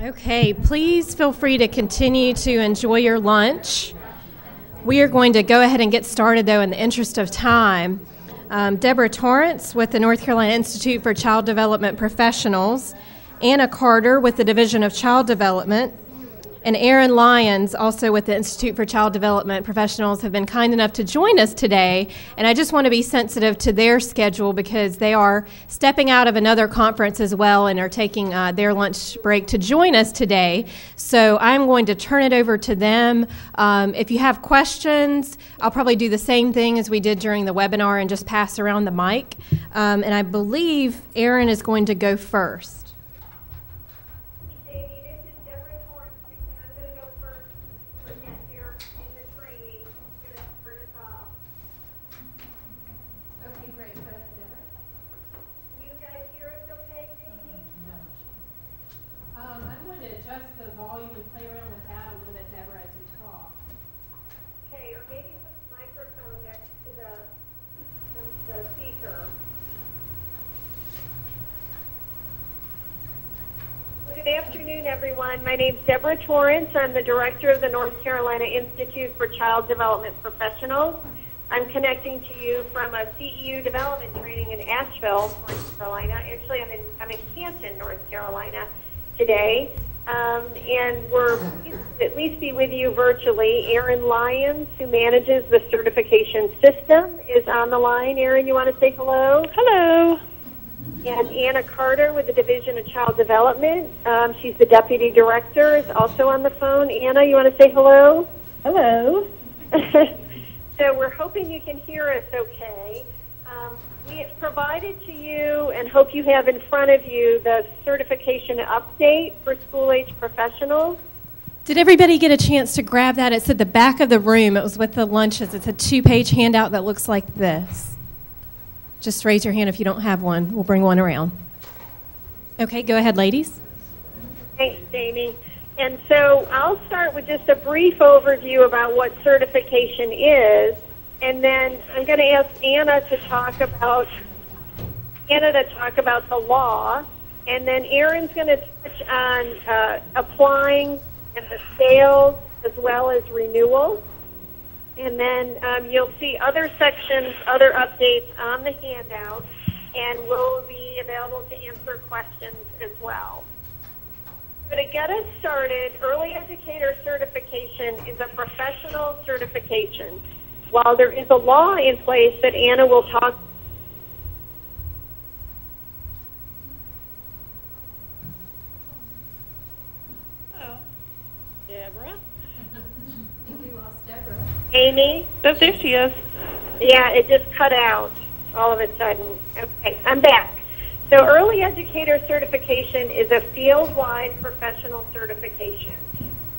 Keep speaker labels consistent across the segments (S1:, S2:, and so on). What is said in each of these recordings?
S1: Okay, please feel free to continue to enjoy your lunch. We are going to go ahead and get started, though, in the interest of time. Deborah Torrance with the North Carolina Institute for Child Development Professionals, Anna Carter with the Division of Child Development, and Aaron Lyons, also with the Institute for Child Development Professionals, have been kind enough to join us today. And I just want to be sensitive to their schedule because they are stepping out of another conference as well and are taking their lunch break to join us today. So I'm going to turn it over to them. If you have questions, I'll probably do the same thing as we did during the webinar and just pass around the mic. And I believe Aaron is going to go first.
S2: Good afternoon, everyone. My name is Deborah Torrance. I'm the director of the North Carolina Institute for Child Development Professionals. I'm connecting to you from a CEU development training in Asheville, North Carolina. Actually, I'm in Canton, North Carolina today. And we're pleased to at least be with you virtually. Aaron Lyons, who manages the certification system, is on the line. Aaron, you want to say hello?
S3: Hello.
S2: And Anna Carter with the Division of Child Development. She's the Deputy Director, is also on the phone. Anna, you want to say hello?
S3: Hello.
S2: So we're hoping you can hear us okay. We have provided to you and hope you have in front of you the certification update for school-age professionals.
S1: Did everybody get a chance to grab that? It's at the back of the room. It was with the lunches. It's a 2-page handout that looks like this. Just raise your hand if you don't have one. We'll bring one around. Okay, go ahead, ladies.
S2: Thanks, Jamie. And so I'll start with just a brief overview about what certification is, and then I'm going to ask Anna to talk about the law, and then Aaron's going to touch on applying and the sales as well as renewal. And then you'll see other sections, other updates on the handout, and we'll be available to answer questions as well. So to get us started, Early Educator Certification is a professional certification. While there is a law in place that Anna will talk Amy?
S3: Oh, there she is.
S2: Yeah, it just cut out all of a sudden. Okay, I'm back. So Early Educator Certification is a field-wide professional certification.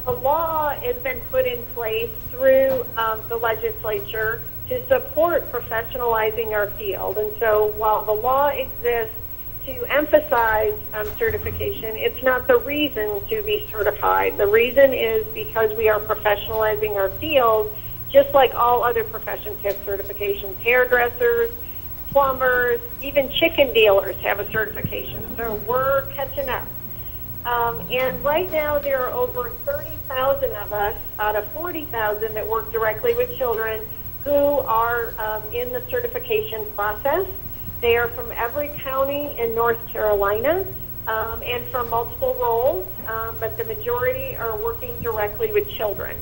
S2: The law has been put in place through the legislature to support professionalizing our field. And so while the law exists to emphasize certification, it's not the reason to be certified. The reason is because we are professionalizing our field. Just like all other professions have certifications, hairdressers, plumbers, even chicken dealers have a certification. So we're catching up. And right now there are over 30,000 of us out of 40,000 that work directly with children who are in the certification process. They are from every county in North Carolina and from multiple roles, but the majority are working directly with children.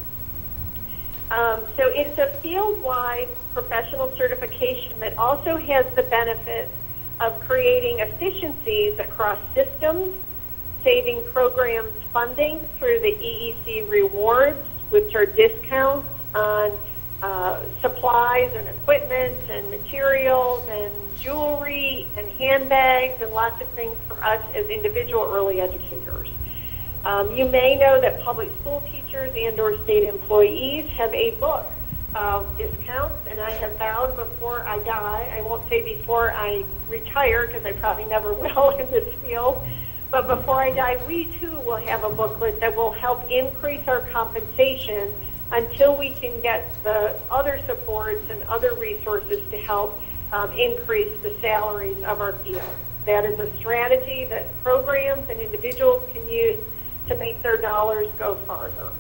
S2: So it's a field-wide professional certification that also has the benefit of creating efficiencies across systems, saving programs funding through the EEC rewards, which are discounts on supplies and equipment and materials and jewelry and handbags and lots of things for us as individual early educators. You may know that public school teachers and or state employees have a book of discounts, and I have vowed before I die, I won't say before I retire because I probably never will in this field, but before I die, we too will have a booklet that will help increase our compensation until we can get the other supports and other resources to help increase the salaries of our field. That is a strategy that programs and individuals can use to make their dollars go farther.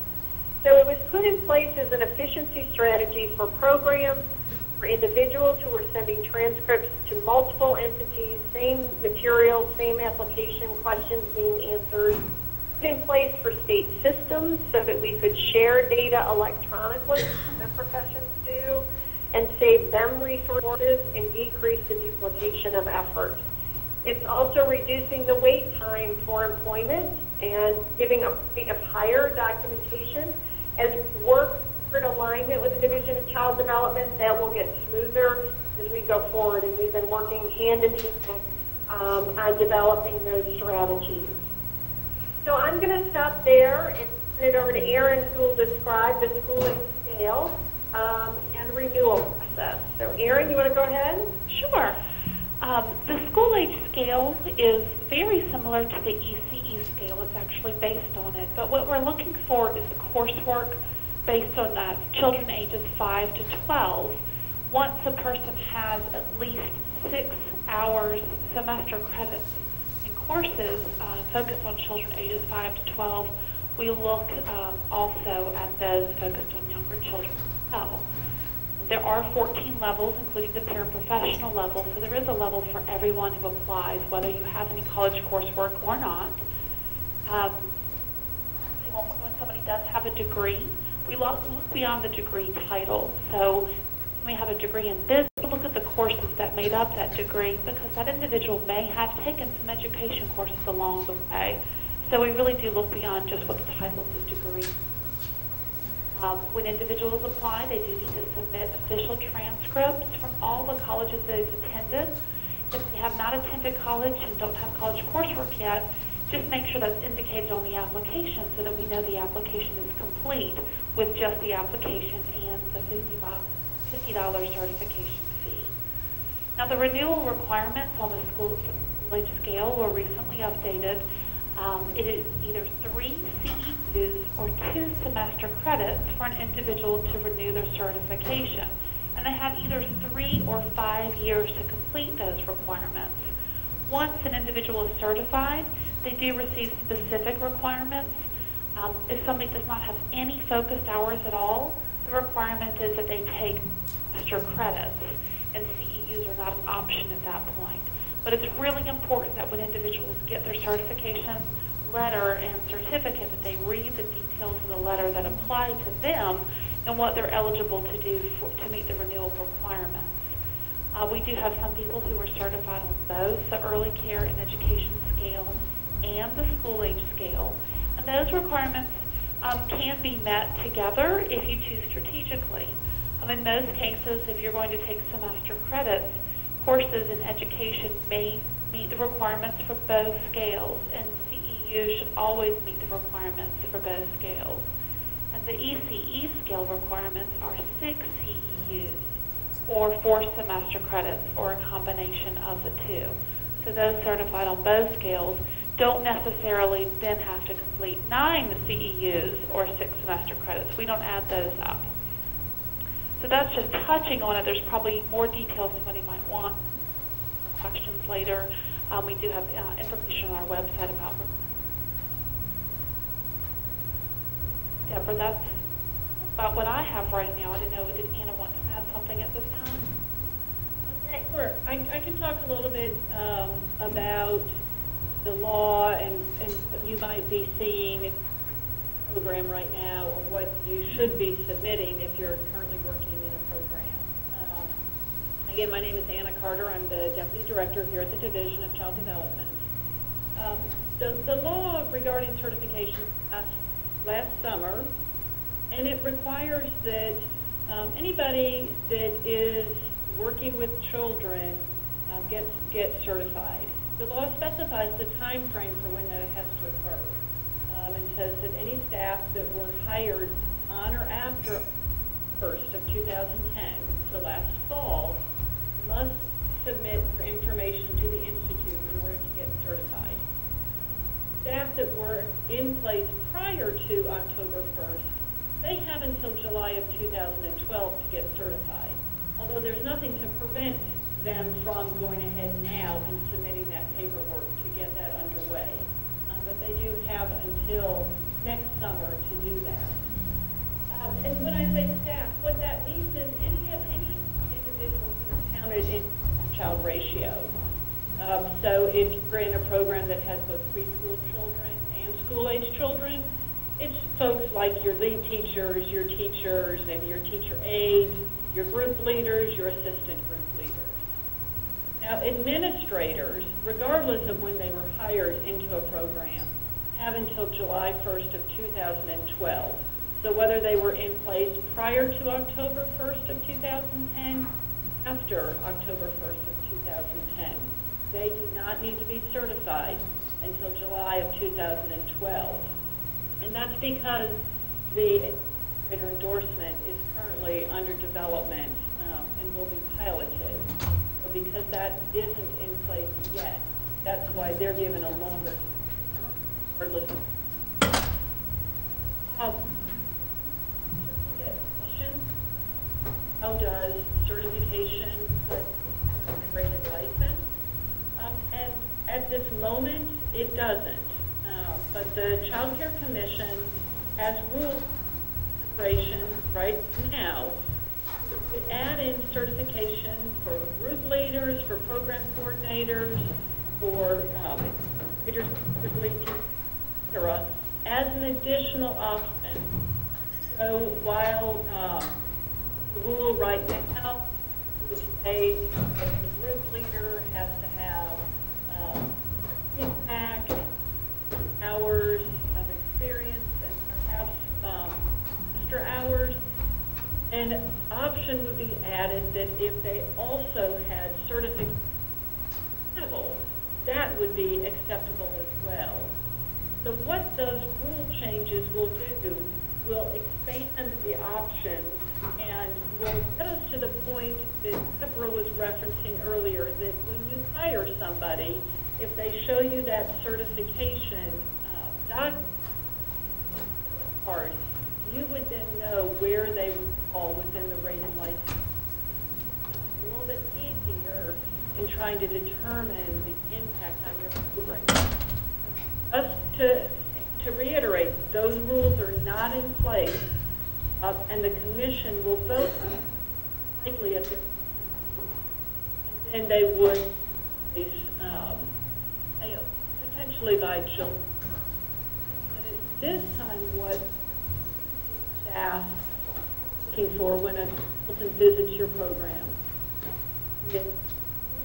S2: So it was put in place as an efficiency strategy for programs, for individuals who were sending transcripts to multiple entities, same material, same application, questions being answered. Put in place for state systems so that we could share data electronically, as professions do, and save them resources and decrease the duplication of effort. It's also reducing the wait time for employment and giving a rate of higher documentation. As we work toward alignment with the Division of Child Development, that will get smoother as we go forward, and we've been working hand in hand on developing those strategies. So I'm going to stop there and turn it over to Erin, who will describe the schooling scale and renewal process. So Erin, you want to go ahead?
S3: Sure. The school age scale is very similar to the ECE scale. It's actually based on it. But what we're looking for is coursework based on children ages 5 to 12. Once a person has at least 6 hours semester credits in courses focused on children ages 5 to 12, we look also at those focused on younger children as well. There are 14 levels, including the paraprofessional level, so there is a level for everyone who applies, whether you have any college coursework or not. When somebody does have a degree, we look beyond the degree title. So we have a degree in this, we look at the courses that made up that degree, because that individual may have taken some education courses along the way. So we really do look beyond just what the title of the degree is. When individuals apply, they do need to submit official transcripts from all the colleges they've attended. If they have not attended college and don't have college coursework yet, just make sure that's indicated on the application so that we know the application is complete with just the application and the $50 certification fee. Now, the renewal requirements on the school age scale were recently updated. It is either 3 CEUs or 2 semester credits for an individual to renew their certification. And they have either 3 or 5 years to complete those requirements. Once an individual is certified, they do receive specific requirements. If somebody does not have any focused hours at all, the requirement is that they take extra credits, and CEUs are not an option at that point. But it's really important that when individuals get their certification letter and certificate, that they read the details of the letter that apply to them and what they're eligible to do to meet the renewal requirements. We do have some people who are certified on both the early care and education scale and the school age scale. And those requirements can be met together if you choose strategically. In most cases, if you're going to take semester credits, courses in education may meet the requirements for both scales, and CEU should always meet the requirements for both scales. And the ECE scale requirements are 6 CEUs, or 4 semester credits, or a combination of the two. So those certified on both scales don't necessarily then have to complete 9 CEUs or 6 semester credits. We don't add those up. So that's just touching on it. There's probably more details somebody might want questions later. We do have information on our website about. Deborah, that's about what I have right now. I didn't know, did Anna want to add something at this time?
S4: Okay, sure. I can talk a little bit about the law and what you might be seeing program right now, or what you should be submitting if you're currently working in a program. Again, my name is Anna Carter. I'm the Deputy Director here at the Division of Child Development. The law regarding certification passed last summer, and it requires that anybody that is working with children gets certified. The law specifies the time frame for when that has to occur. And says that any staff that were hired on or after 1st of 2010, so last fall, must submit information to the Institute in order to get certified. Staff that were in place prior to October 1st, they have until July of 2012 to get certified, although there's nothing to prevent them from going ahead now and submitting that paperwork to get that underway. But they do have until until next summer to do that. And when I say staff, what that means is any individual who's counted in child ratio. So if you're in a program that has both preschool children and school-age children, it's folks like your lead teachers, maybe your teacher aides, your group leaders, your assistant group leaders. Now, administrators, regardless of when they were hired into a program, have until July 1st of 2012. So whether they were in place prior to October 1st of 2010, after October 1st of 2010, they do not need to be certified until July of 2012. And that's because the administrator endorsement is currently under development and will be piloted. So because that isn't in place yet, that's why they're given a longer regardless of question. How does certification put integrated license? And at this moment, it doesn't. But the Child Care Commission has ruled right now to add in certification for group leaders, for program coordinators, for leaders, etc., as an additional option. So while the rule right now would say that the group leader has to have impact, hours of experience, and perhaps extra hours, an option would be added that if they also had certification level, that would be acceptable as well. So what those rule changes will do will expand the options and will get us to the point that Deborah was referencing earlier, that when you hire somebody, if they show you that certification document card, you would then know where they would fall within the rated license. It's a little bit easier in trying to determine the impact on your program. Just to reiterate, those rules are not in place, and the commission will vote likely at this, and then they would potentially by July. But at this time, what staff are looking for when a consultant visits your program is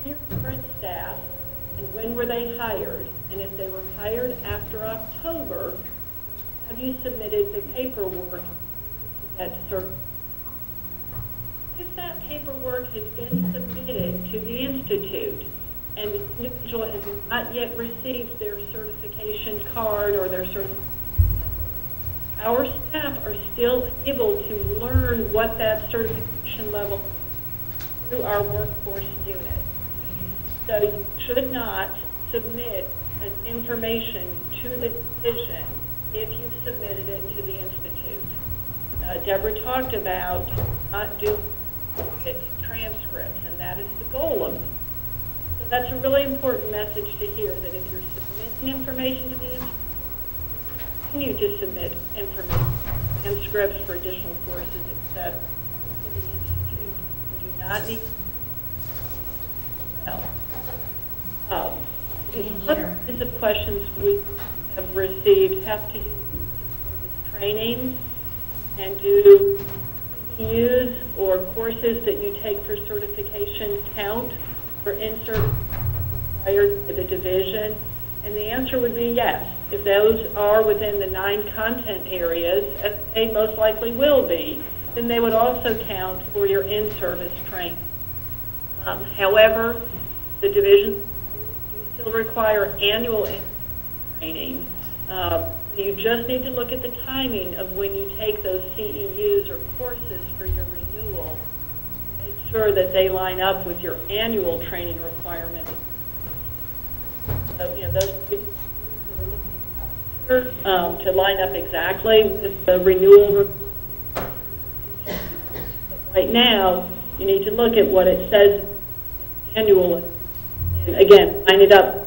S4: your current staff and when were they hired, and if they were hired after October, have you submitted the paperwork that certification? If that paperwork has been submitted to the Institute and the individual has not yet received their certification card or their certification, our staff are still able to learn what that certification level is through our workforce unit. So you should not submit information to the division if you've submitted it to the Institute. Deborah talked about not doing transcripts, and that is the goal of it. So that's a really important message to hear, that if you're submitting information to the Institute, continue to submit information, transcripts for additional courses, etc. to the Institute. You do not need the other kinds of questions we have received have to do with training, and do CEUs or courses that you take for certification count for in-service required by the division? And the answer would be yes. If those are within the 9 content areas, as they most likely will be, then they would also count for your in-service training. However, the division still require annual training. You just need to look at the timing of when you take those CEUs or courses for your renewal to make sure that they line up with your annual training requirements. So, those to line up exactly with the renewal. Right now, you need to look at what it says annually, and again, line it up